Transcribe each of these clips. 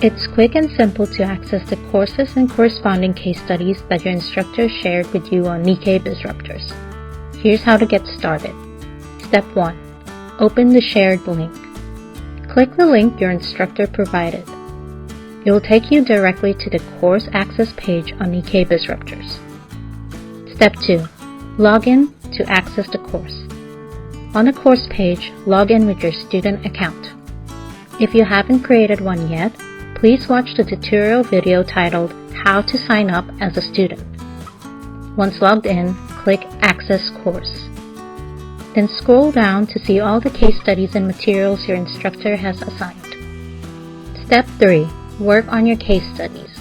It's quick and simple to access the courses and corresponding case studies that your instructor shared with you on Nikkei BizRuptors. Here's how to get started. Step 1. Open the shared link. Click the link your instructor provided. It will take you directly to the course access page on Nikkei BizRuptors. Step 2. Log in to access the course. On the course page, log in with your student account. If you haven't created one yet, please watch the tutorial video titled How to Sign Up as a Student. Once logged in, click Access Course. Then scroll down to see all the case studies and materials your instructor has assigned. Step 3. Work on your case studies.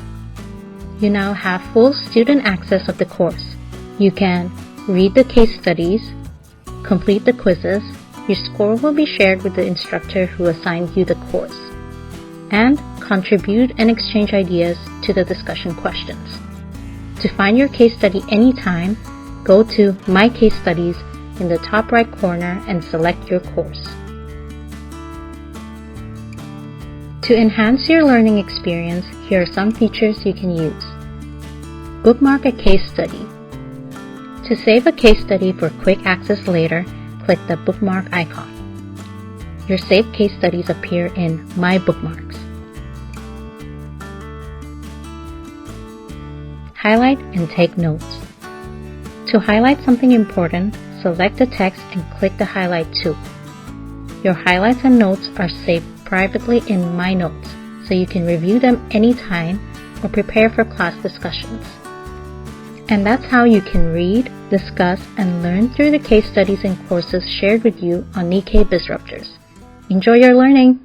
You now have full student access of the course. You can read the case studies, complete the quizzes, your score will be shared with the instructor who assigned you the course, and contribute and exchange ideas to the discussion questions. To find your case study anytime, go to My Case Studies in the top right corner and select your course. To enhance your learning experience, here are some features you can use. Bookmark a case study. To save a case study for quick access later, click the bookmark icon. Your saved case studies appear in My Bookmarks. Highlight and take notes. To highlight something important, select the text and click the Highlight tool. Your highlights and notes are saved privately in My Notes, so you can review them anytime or prepare for class discussions. And that's how you can read, discuss, and learn through the case studies and courses shared with you on Nikkei BizRuptors. Enjoy your learning!